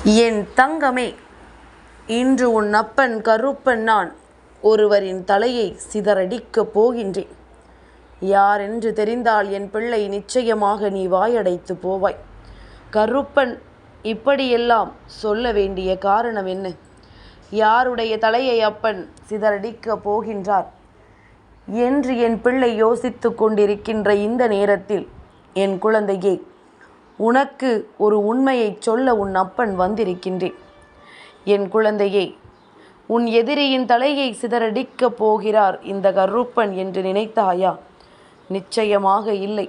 என் தங்கமே, இன்று உன் அப்பன் கருப்பன் நான் ஒருவரின் தலையை சிதறடிக்கப் போகின்றேன். யாரென்று தெரிந்தால் என் பிள்ளை நிச்சயமாக நீ வாயடைத்து போவாய். கருப்பன் இப்படியெல்லாம் சொல்ல வேண்டிய காரணம் என்ன? யாருடைய தலையை அப்பன் சிதறடிக்கப் போகின்றார் என்று என் பிள்ளை யோசித்து கொண்டிருக்கின்ற இந்த நேரத்தில், என் குழந்தையே, உனக்கு ஒரு உண்மையை சொல்ல உன் அப்பன் வந்திருக்கின்றேன். என் குழந்தையே, உன் எதிரியின் தலையை சிதறடிக்கப் போகிறார் இந்த கருப்பன் என்று நினைத்தாயா? நிச்சயமாக இல்லை.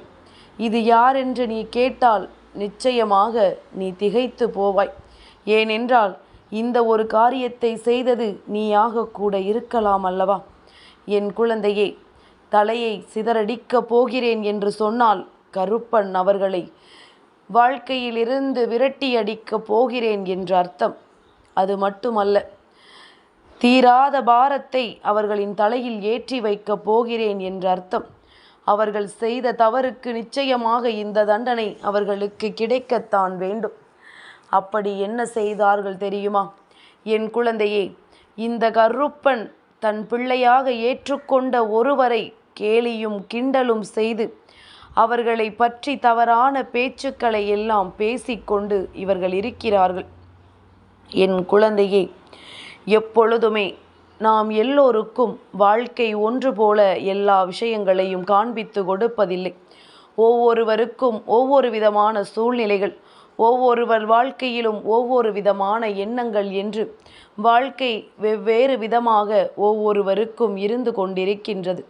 இது யார் என்று நீ கேட்டால் நிச்சயமாக நீ திகைத்து போவாய். ஏனென்றால் இந்த ஒரு காரியத்தை செய்தது நீயாக கூட இருக்கலாம் அல்லவா? என் குழந்தையே, தலையை சிதறடிக்கப் போகிறேன் என்று சொன்னால் கருப்பன் அவர்களை வாழ்க்கையிலிருந்து விரட்டி அடிக்கப் போகிறேன் என்று அர்த்தம். அது மட்டுமல்ல, தீராத பாரத்தை அவர்களின் தலையில் ஏற்றி வைக்கப் போகிறேன் என்று அர்த்தம். அவர்கள் செய்த தவறுக்கு நிச்சயமாக இந்த தண்டனை அவர்களுக்கு கிடைக்கத்தான் வேண்டும். அப்படி என்ன செய்தார்கள் தெரியுமா? என் குழந்தையே, இந்த கருப்பன் தன் பிள்ளையாக ஏற்றுக்கொண்ட ஒருவரை கேலியும் கிண்டலும் செய்து அவர்களை பற்றி தவறான பேச்சுக்களை எல்லாம் பேசிக்கொண்டு இவர்கள் இருக்கிறார்கள். என் குழந்தையே, எப்பொழுதுமே நாம் எல்லோருக்கும் வாழ்க்கை ஒன்று போல எல்லா விஷயங்களையும் காண்பித்து கொடுப்பதில்லை. ஒவ்வொருவருக்கும் ஒவ்வொரு விதமான சூழ்நிலைகள், ஒவ்வொருவர் வாழ்க்கையிலும் ஒவ்வொரு விதமான எண்ணங்கள் என்று வாழ்க்கை வெவ்வேறு விதமாக ஒவ்வொருவருக்கும் இருந்து கொண்டிருக்கின்றது.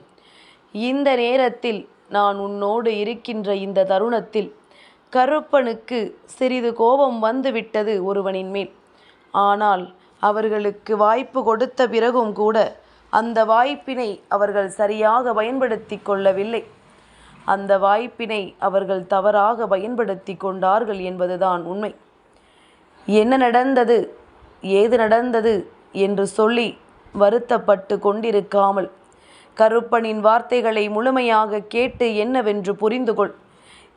இந்த நேரத்தில் நான் உன்னோடு இருக்கின்ற இந்த தருணத்தில் கருப்பனுக்கு சிறிது கோபம் வந்துவிட்டது ஒருவனின் மேல். ஆனால் அவர்களுக்கு வாய்ப்பு கொடுத்த பிறகும் கூட அந்த வாய்ப்பினை அவர்கள் சரியாக பயன்படுத்தி கொள்ளவில்லை. அந்த வாய்ப்பினை அவர்கள் தவறாக பயன்படுத்தி கொண்டார்கள் என்பதுதான் உண்மை. என்ன நடந்தது, ஏது நடந்தது என்று சொல்லி வருத்தப்பட்டு கொண்டிருக்காமல் கருப்பனின் வார்த்தைகளை முழுமையாக கேட்டு என்னவென்று புரிந்து கொள்.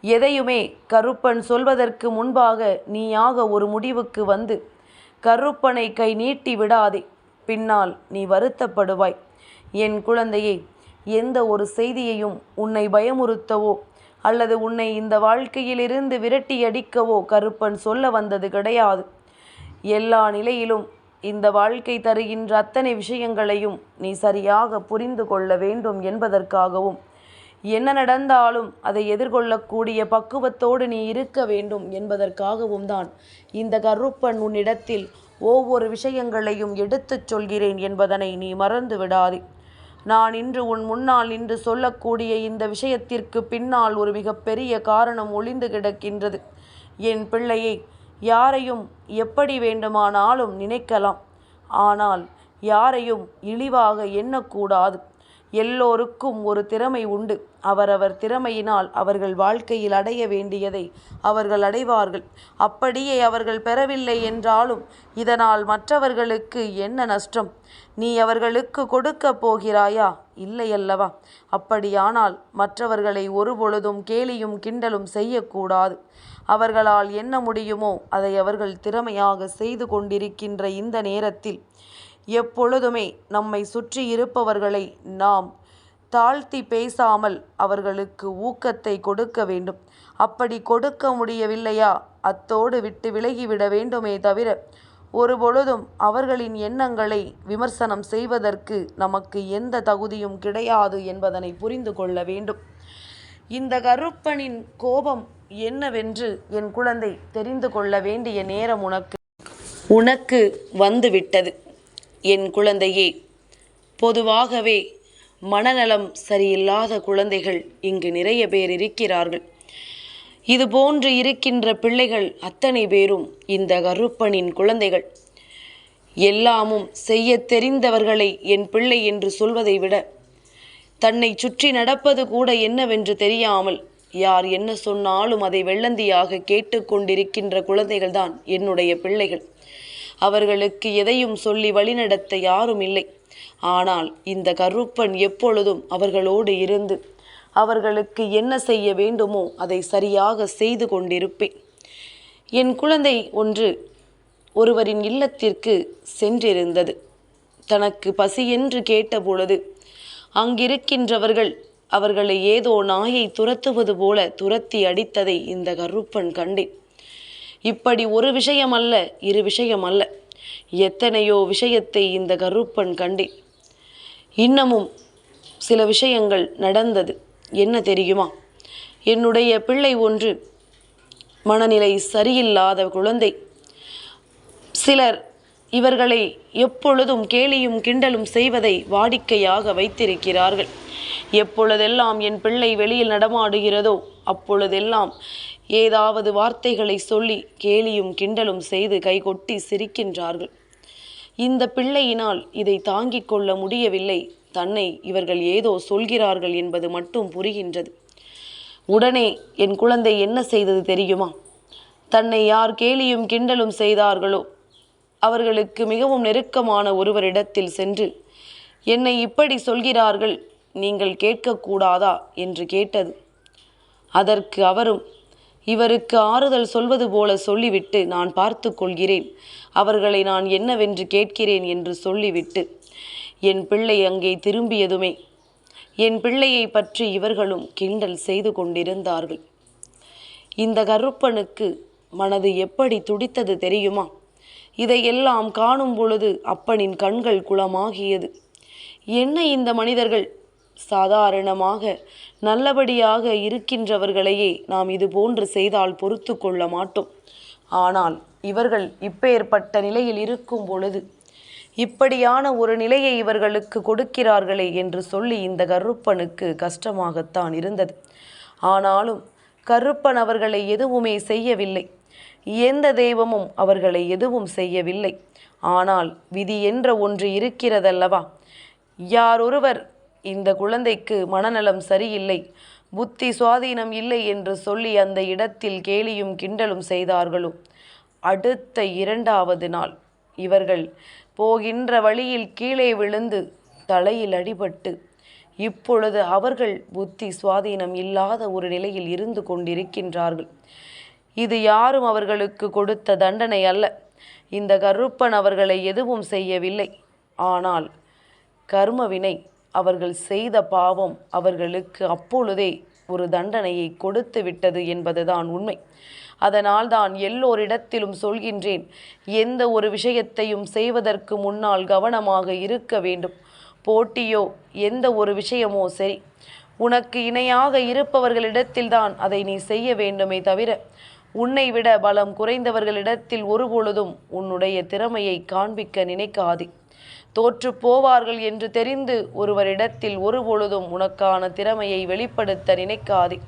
எதையுமே கருப்பன் சொல்வதற்கு முன்பாக நீயாக ஒரு முடிவுக்கு வந்து கருப்பனை கை நீட்டி விடாதே. பின்னால் நீ வருத்தப்படுவாய். என் குழந்தையே, எந்த ஒரு செய்தியையும் உன்னை பயமுறுத்தவோ அல்லது உன்னை இந்த வாழ்க்கையிலிருந்து விரட்டி அடிக்கவோ கருப்பன் சொல்ல வந்தது கிடையாது. எல்லா நிலையிலும் இந்த வாழ்க்கை தருகின்ற அத்தனை விஷயங்களையும் நீ சரியாக புரிந்து கொள்ள வேண்டும் என்பதற்காகவும், என்ன நடந்தாலும் அதை எதிர்கொள்ளக்கூடிய பக்குவத்தோடு நீ இருக்க வேண்டும் என்பதற்காகவும் தான் இந்த கருப்பன் உன்னிடத்தில் ஒவ்வொரு விஷயங்களையும் எடுத்துச் சொல்கிறேன் என்பதனை நீ மறந்து விடாதே. நான் இன்று உன் முன்னால் நின்று சொல்லக்கூடிய இந்த விஷயத்திற்கு பின்னால் ஒரு மிகப்பெரிய காரணம் ஒளிந்து கிடக்கின்றது. என் பிள்ளையை, யாரையும் எப்படி வேண்டுமானாலும் நினைக்கலாம், ஆனால் யாரையும் இழிவாக எண்ணக்கூடாது. எல்லோருக்கும் ஒரு திறமை உண்டு. அவரவர் திறமையினால் அவர்கள் வாழ்க்கையில் அடைய வேண்டியதை அவர்கள் அடைவார்கள். அப்படியே அவர்கள் பெறவில்லை என்றாலும் இதனால் மற்றவர்களுக்கு என்ன நஷ்டம்? நீ அவர்களுக்கு கொடுக்க போகிறாயா? இல்லையல்லவா? அப்படியானால் மற்றவர்களை ஒருபொழுதும் கேலியும் கிண்டலும் செய்யக்கூடாது. அவர்களால் என்ன முடியுமோ அதை அவர்கள் திறமையாக செய்து கொண்டிருக்கின்ற இந்த நேரத்தில் எப்பொழுதுமே நம்மை சுற்றி இருப்பவர்களை நாம் தாழ்த்தி பேசாமல் அவர்களுக்கு ஊக்கத்தை கொடுக்க வேண்டும். அப்படி கொடுக்க முடியவில்லையா, அத்தோடு விட்டு விலகிவிட வேண்டுமே தவிர ஒருபொழுதும் அவர்களின் எண்ணங்களை விமர்சனம் செய்வதற்கு நமக்கு எந்த தகுதியும் கிடையாது என்பதனை புரிந்து கொள்ள வேண்டும். இந்த கருப்பனின் கோபம் என்னவென்று என் குழந்தை தெரிந்து கொள்ள வேண்டிய நேரம் உனக்கு வந்துவிட்டது. என் குழந்தையே, பொதுவாகவே மனநலம் சரியில்லாத குழந்தைகள் இங்கு நிறைய பேர் இருக்கிறார்கள். இதுபோன்று இருக்கின்ற பிள்ளைகள் அத்தனை பேரும் இந்த கருப்பனின் குழந்தைகள். எல்லாமும் செய்ய தெரிந்தவர்களை என் பிள்ளை என்று சொல்வதை விட தன்னை சுற்றி நடப்பது கூட என்னவென்று தெரியாமல் யார் என்ன சொன்னாலும் அதை வெள்ளந்தியாக கேட்டுக்கொண்டிருக்கின்ற குழந்தைகள்தான் என்னுடைய பிள்ளைகள். அவர்களுக்கு எதையும் சொல்லி வழிநடத்த யாரும் இல்லை. ஆனால் இந்த கருப்பன் எப்பொழுதும் அவர்களோடு இருந்து அவர்களுக்கு என்ன செய்ய வேண்டுமோ அதை சரியாக செய்து கொண்டிருப்பேன். என் குழந்தை ஒன்று ஒருவரின் இல்லத்திற்கு சென்றிருந்தது. தனக்கு பசி என்று கேட்டபொழுது அங்கிருக்கின்றவர்கள் அவர்களை ஏதோ நாயை துரத்துவது போல துரத்தி அடித்ததை இந்த கருப்பன் கண்டேன். இப்படி ஒரு விஷயம் அல்ல, இரு விஷயம் அல்ல, எத்தனையோ விஷயத்தை இந்த கருப்பன் கண்டேன். இன்னமும் சில விஷயங்கள் நடந்தது. என்ன தெரியுமா? என்னுடைய பிள்ளை ஒன்று மனநிலை சரியில்லாத குழந்தை. சிலர் இவர்களை எப்பொழுதும் கேலியும் கிண்டலும் செய்வதை வாடிக்கையாக வைத்திருக்கிறார்கள். எப்பொழுதெல்லாம் என் பிள்ளை வெளியில் நடமாடுகிறதோ அப்பொழுதெல்லாம் ஏதாவது வார்த்தைகளை சொல்லி கேலியும் கிண்டலும் செய்து கைகொட்டி சிரிக்கின்றார்கள். இந்த பிள்ளையினால் இதை தாங்கிக் கொள்ள முடியவில்லை. தன்னை இவர்கள் ஏதோ சொல்கிறார்கள் என்பது மட்டும் புரிகின்றது. உடனே என் குழந்தை என்ன செய்தது தெரியுமா? தன்னை யார் கேலியும் கிண்டலும் செய்தார்களோ அவர்களுக்கு மிகவும் நெருக்கமான ஒருவரிடத்தில் சென்று, என்னை இப்படி சொல்கிறார்கள், நீங்கள் கேட்கக்கூடாதா என்று கேட்டது. அதற்கு அவரும் இவருக்கு ஆறுதல் சொல்வது போல சொல்லிவிட்டு, நான் பார்த்து கொள்கிறேன், அவர்களை நான் என்னவென்று கேட்கிறேன் என்று சொல்லிவிட்டு என் பிள்ளை அங்கே திரும்பியதுமே என் பிள்ளையை பற்றி இவர்களும் கிண்டல் செய்து கொண்டிருந்தார்கள். இந்த கருப்பனுக்கு மனது எப்படி துடித்தது தெரியுமா? இதையெல்லாம் காணும் பொழுது அப்பனின் கண்கள் குளமாகியது. என்ன இந்த மனிதர்கள்! சாதாரணமாக நல்லபடியாக இருக்கின்றவர்களையே நாம் இது போன்று செய்தால் பொறுத்து கொள்ள மாட்டோம். ஆனால் இவர்கள் இப்பேற்பட்ட நிலையில் இருக்கும் பொழுது இப்படியான ஒரு நிலையை இவர்களுக்கு கொடுக்கிறார்களே என்று சொல்லி இந்த கருப்பனுக்கு கஷ்டமாகத்தான் இருந்தது. ஆனாலும் கருப்பன் அவர்களை எதுவுமே செய்யவில்லை. எந்த தெய்வமும் அவர்களை எதுவும் செய்யவில்லை. ஆனால் விதி என்ற ஒன்று இருக்கிறதல்லவா? யாரொருவர் இந்த குழந்தைக்கு மனநலம் சரியில்லை, புத்தி சுவாதீனம் இல்லை என்று சொல்லி அந்த இடத்தில் கேலியும் கிண்டலும் செய்தார்களோ, அடுத்த 2வது நாள் இவர்கள் போகின்ற வழியில் கீழே விழுந்து தலையில் அடிபட்டு இப்பொழுது அவர்கள் புத்தி சுவாதீனம் இல்லாத ஒரு நிலையில் இருந்து கொண்டிருக்கின்றார்கள். இது யாரும் அவர்களுக்கு கொடுத்த தண்டனை அல்ல. இந்த கருப்பன் அவர்களை எதுவும் செய்யவில்லை. ஆனால் கர்மவினை, அவர்கள் செய்த பாவம் அவர்களுக்கு அப்பொழுதே ஒரு தண்டனையை கொடுத்து விட்டது என்பதுதான் உண்மை. அதனால்தான் எல்லோரிடத்திலும் சொல்கின்றேன், எந்த ஒரு விஷயத்தையும் செய்வதற்கு முன்னால் கவனமாக இருக்க வேண்டும். போட்டியோ எந்த ஒரு விஷயமோ சரி, உனக்கு இணையாக இருப்பவர்களிடத்தில்தான் அதை நீ செய்ய வேண்டுமே தவிர உன்னை விட பலம் குறைந்தவர்களிடத்தில் ஒருபொழுதும் உன்னுடைய திறமையை காண்பிக்க நினைக்காதே. தோற்று போவார்கள் என்று தெரிந்து ஒருவரிடத்தில் ஒருபொழுதும் உனக்கான திறமையை வெளிப்படுத்த நினைக்காதே.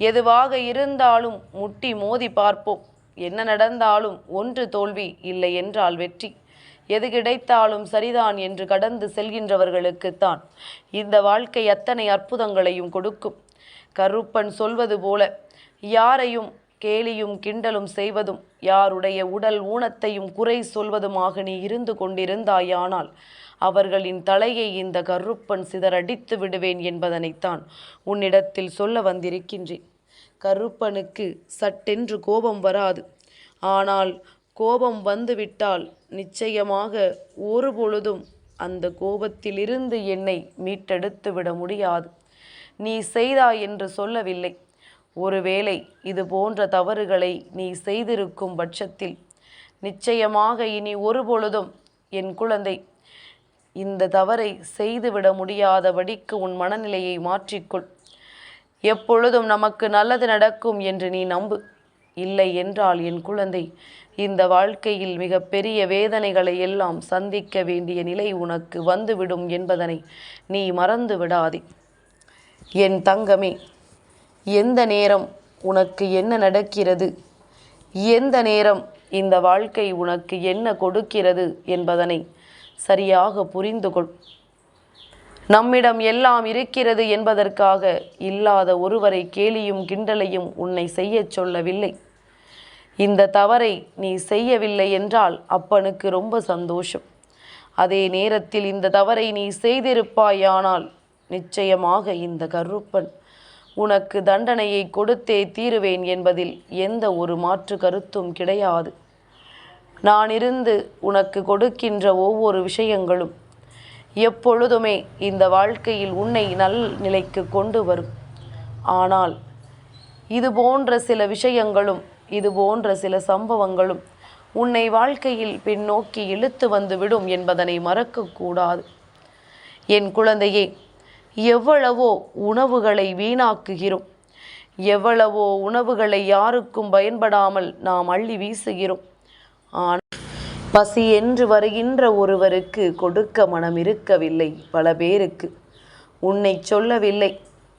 எதுவாக இருந்தாலும் முட்டி மோதி பார்ப்போம். என்ன நடந்தாலும் ஒன்று தோல்வி, இல்லை என்றால் வெற்றி. எது கிடைத்தாலும் சரிதான் என்று கடந்து செல்கின்றவர்களுக்குத்தான் இந்த வாழ்க்கை அத்தனை அற்புதங்களையும் கொடுக்கும். கருப்பன் சொல்வது போல யாரையும் கேலியும் கிண்டலும் செய்வதும் யாருடைய உடல் ஊனத்தையும் குறை சொல்வதுமாக நீ இருந்து கொண்டிருந்தாயானால் அவர்களின் தலையை இந்த கருப்பன் சிதறடித்து விடுவேன் என்பதனைத்தான் உன்னிடத்தில் சொல்ல வந்திருக்கின்றேன். கருப்பனுக்கு சட்டென்று கோபம் வராது. ஆனால் கோபம் வந்துவிட்டால் நிச்சயமாக ஒரு பொழுதும் அந்த கோபத்திலிருந்து என்னை மீட்டெடுத்து விட முடியாது. நீ செய்தாய் என்று சொல்லவில்லை. ஒருவேளை இது போன்ற தவறுகளை நீ செய்திருக்கும் பட்சத்தில் நிச்சயமாக இனி ஒரு பொழுதும் என் குழந்தை இந்த தவறை செய்துவிட முடியாதபடிக்கு உன் மனநிலையை மாற்றிக்கொள். எப்பொழுதும் நமக்கு நல்லது நடக்கும் என்று நீ நம்பு. இல்லை என்றால் என் குழந்தை, இந்த வாழ்க்கையில் மிக பெரிய வேதனைகளை எல்லாம் சந்திக்க வேண்டிய நிலை உனக்கு வந்துவிடும் என்பதனை நீ மறந்து விடாதே. என் தங்கமே, எந்த நேரம் உனக்கு என்ன நடக்கிறது, எந்த நேரம் இந்த வாழ்க்கை உனக்கு என்ன கொடுக்கிறது என்பதனை சரியாக புரிந்து கொள். நம்மிடம் எல்லாம் இருக்கிறது என்பதற்காக இல்லாத ஒருவரை கேலியும் கிண்டலையும் உன்னை செய்யச் சொல்லவில்லை. இந்த தவறை நீ செய்யவில்லை என்றால் அப்பனுக்கு ரொம்ப சந்தோஷம். அதே நேரத்தில் இந்த தவறை நீ செய்திருப்பாயானால் நிச்சயமாக இந்த கருப்பன் உனக்கு தண்டனையை கொடுத்தே தீருவேன் என்பதில் எந்த ஒரு மாற்று கருத்தும் கிடையாது. நான் இருந்து உனக்கு கொடுக்கின்ற ஒவ்வொரு விஷயங்களும் எப்பொழுதுமே இந்த வாழ்க்கையில் உன்னை நல் நிலைக்கு கொண்டு வரும். ஆனால் இது போன்ற சில விஷயங்களும் இது போன்ற சில சம்பவங்களும் உன்னை வாழ்க்கையில் பின்னோக்கி இழுத்து வந்து விடும் என்பதனை மறக்கக்கூடாது. என் குழந்தையே, எவ்வளவோ உணவுகளை வீணாக்குகிறோம், எவ்வளவோ உணவுகளை யாருக்கும் பயன்படாமல் நாம் அள்ளி வீசுகிறோம். ஆனால் பசி என்று வருகின்ற ஒருவருக்கு கொடுக்க மனம் இருக்கவில்லை. பல பேருக்கு உன்னை சொல்லவில்லை,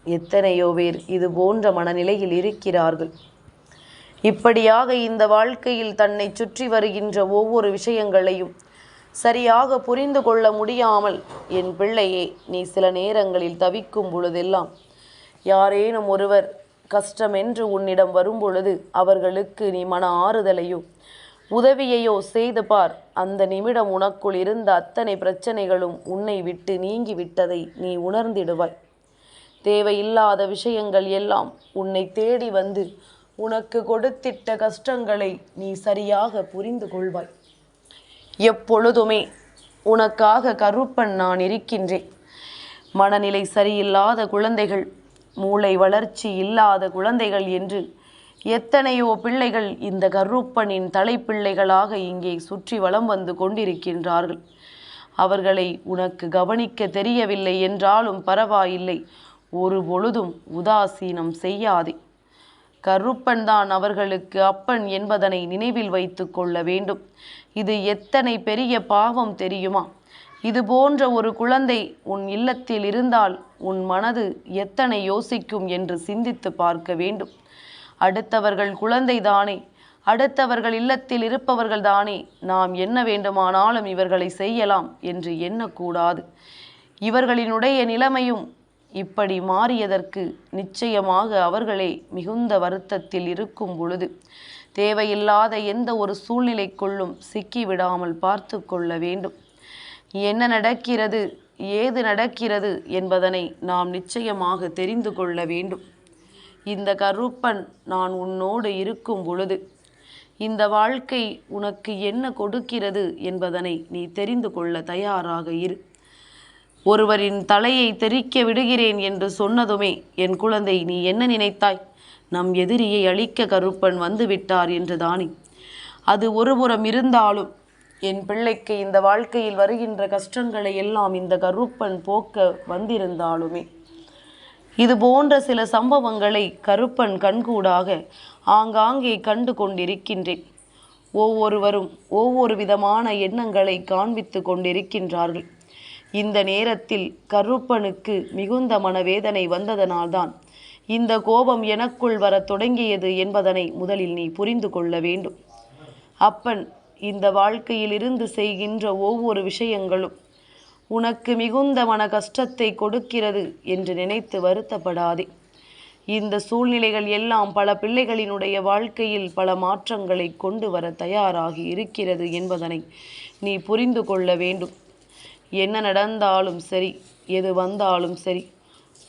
எத்தனையோ பேர் இது போன்ற மனநிலையில் இருக்கிறார்கள். இப்படியாக இந்த வாழ்க்கையில் தன்னை சுற்றி வருகின்ற ஒவ்வொரு விஷயங்களையும் சரியாக புரிந்து கொள்ள முடியாமல், என் பிள்ளையே, நீ சில நேரங்களில் தவிக்கும் பொழுதெல்லாம் யாரேனும் ஒருவர் கஷ்டம் என்று உன்னிடம் வரும் பொழுது அவர்களுக்கு நீ மன ஆறுதலையோ உதவியையோ செய்து பார். அந்த நிமிடம் உனக்குள் இருந்த அத்தனை பிரச்சனைகளும் உன்னை விட்டு நீங்கி விட்டதை நீ உணர்ந்திடுவாய். தேவையில்லாத விஷயங்கள் எல்லாம் உன்னை தேடி வந்து உனக்கு கொடுத்திட்ட கஷ்டங்களை நீ சரியாக புரிந்து கொள்வாய். எப்பொழுதுமே உனக்காக கருப்பன் நான் இருக்கின்றேன். மனநிலை சரியில்லாத குழந்தைகள், மூளை வளர்ச்சி இல்லாத குழந்தைகள் என்று எத்தனையோ பிள்ளைகள் இந்த கருப்பனின் தலைப்பிள்ளைகளாக இங்கே சுற்றி வலம் வந்து கொண்டிருக்கின்றார்கள். அவர்களை உனக்கு கவனிக்க தெரியவில்லை என்றாலும் பரவாயில்லை, ஒரு பொழுதும் உதாசீனம் செய்யாதே. கருப்பன் தான் அவர்களுக்கு அப்பன் என்பதனை நினைவில் வைத்து கொள்ள வேண்டும். இது எத்தனை பெரிய பாவம் தெரியுமா? இது போன்ற ஒரு குழந்தை உன் இல்லத்தில் இருந்தால் உன் மனது எத்தனை யோசிக்கும் என்று சிந்தித்து பார்க்க வேண்டும். அடுத்தவர்கள் குழந்தை தானே, அடுத்தவர்கள் இல்லத்தில் இருப்பவர்கள் தானே, நாம் என்ன வேண்டுமானாலும் இவர்களை செய்யலாம் என்று எண்ணக்கூடாது. இவர்களினுடைய நிலைமையும் இப்படி மாறியதற்கு நிச்சயமாக அவர்களே மிகுந்த வருத்தத்தில் இருக்கும் பொழுது தேவையில்லாத எந்த ஒரு சூழ்நிலைக்குள்ளும் சிக்கிவிடாமல் பார்த்து கொள்ள வேண்டும். என்ன நடக்கிறது, ஏது நடக்கிறது என்பதனை நாம் நிச்சயமாக தெரிந்து கொள்ள வேண்டும். இந்த கருப்பன் நான் உன்னோடு இருக்கும் பொழுது இந்த வாழ்க்கை உனக்கு என்ன கொடுக்கிறது என்பதனை நீ தெரிந்து கொள்ள தயாராக இரு. ஒருவரின் தலையை தெறிக்க விடுகிறேன் என்று சொன்னதுமே என் குழந்தை நீ என்ன நினைத்தாய்? நம் எதிரியை அழிக்க கருப்பன் வந்து விட்டார் என்று தானே. அது ஒருபுறம் இருந்தாலும் என் பிள்ளைக்கு இந்த வாழ்க்கையில் வருகின்ற கஷ்டங்களை எல்லாம் இந்த கருப்பன் போக்க வந்திருந்தாலுமே இது போன்ற சில சம்பவங்களை கருப்பன் கண்கூடாக ஆங்காங்கே கண்டு கொண்டிருக்கின்றேன். ஒவ்வொருவரும் ஒவ்வொரு விதமான எண்ணங்களை காண்பித்து கொண்டிருக்கின்றார்கள். இந்த நேரத்தில் கருப்பனுக்கு மிகுந்த மனவேதனை வந்ததனால்தான் இந்த கோபம் எனக்குள் வர தொடங்கியது என்பதனை முதலில் நீ புரிந்து கொள்ள வேண்டும். அப்பன் இந்த வாழ்க்கையில் இருந்து செய்கின்ற ஒவ்வொரு விஷயங்களும் உனக்கு மிகுந்த மன கஷ்டத்தை கொடுக்கிறது என்று நினைத்து வருத்தப்படாதே. இந்த சூழ்நிலைகள் எல்லாம் பல பிள்ளைகளினுடைய வாழ்க்கையில் பல மாற்றங்களை கொண்டு வர தயாராகி இருக்கிறது என்பதனை நீ புரிந்து கொள்ள வேண்டும். என்ன நடந்தாலும் சரி, எது வந்தாலும் சரி,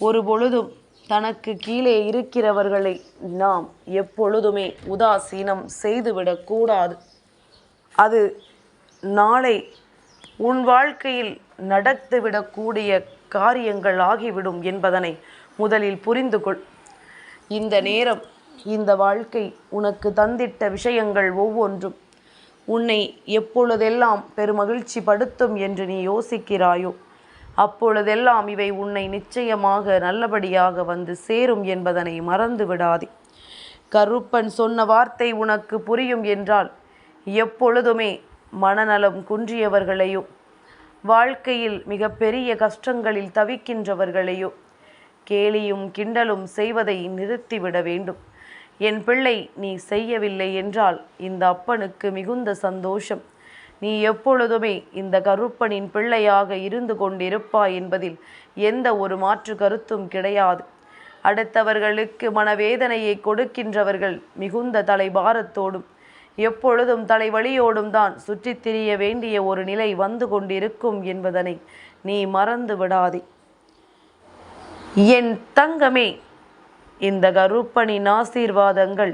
ஒரு பொழுதும் தனக்கு கீழே இருக்கிறவர்களை நாம் எப்பொழுதுமே உதாசீனம் செய்துவிடக்கூடாது. அது நாளை உன் வாழ்க்கையில் நடந்துவிடக்கூடிய காரியங்கள் ஆகிவிடும் என்பதனை முதலில் புரிந்து கொள். இந்த நேரம், இந்த வாழ்க்கை உனக்கு தந்திட்ட விஷயங்கள் ஒவ்வொன்றும் உன்னை எப்பொழுதெல்லாம் பெருமகிழ்ச்சி படுத்தும் என்று நீ யோசிக்கிறாயோ அப்பொழுதெல்லாம் இவை உன்னை நிச்சயமாக நல்லபடியாக வந்து சேரும் என்பதனை மறந்து விடாதே. கருப்பன் சொன்ன வார்த்தை உனக்கு புரியும் என்றால் எப்பொழுதுமே மனநலம் குன்றியவர்களையோ வாழ்க்கையில் மிக பெரிய கஷ்டங்களில் தவிக்கின்றவர்களையோ கேலியும் கிண்டலும் செய்வதை நிறுத்திவிட வேண்டும். என் பிள்ளை, நீ செய்யவில்லை என்றால் இந்த அப்பனுக்கு மிகுந்த சந்தோஷம். நீ எப்பொழுதுமே இந்த கருப்பனின் பிள்ளையாக இருந்து கொண்டிருப்பாய் என்பதில் எந்த ஒரு மாற்று கருத்தும் கிடையாது. அடுத்தவர்களுக்கு மனவேதனையை கொடுக்கின்றவர்கள் மிகுந்த தலைபாரத்தோடும் எப்பொழுதும் தலைவலியோடும் தான் சுற்றித் திரிய வேண்டிய ஒரு நிலை வந்து கொண்டிருக்கும் என்பதனை நீ மறந்து விடாதே. என் தங்கமே, இந்த கருப்பனின் ஆசீர்வாதங்கள்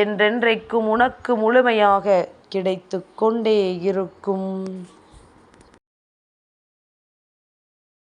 என்றென்றைக்கும் உனக்கு முழுமையாக கிடைத்து கொண்டே இருக்கும்.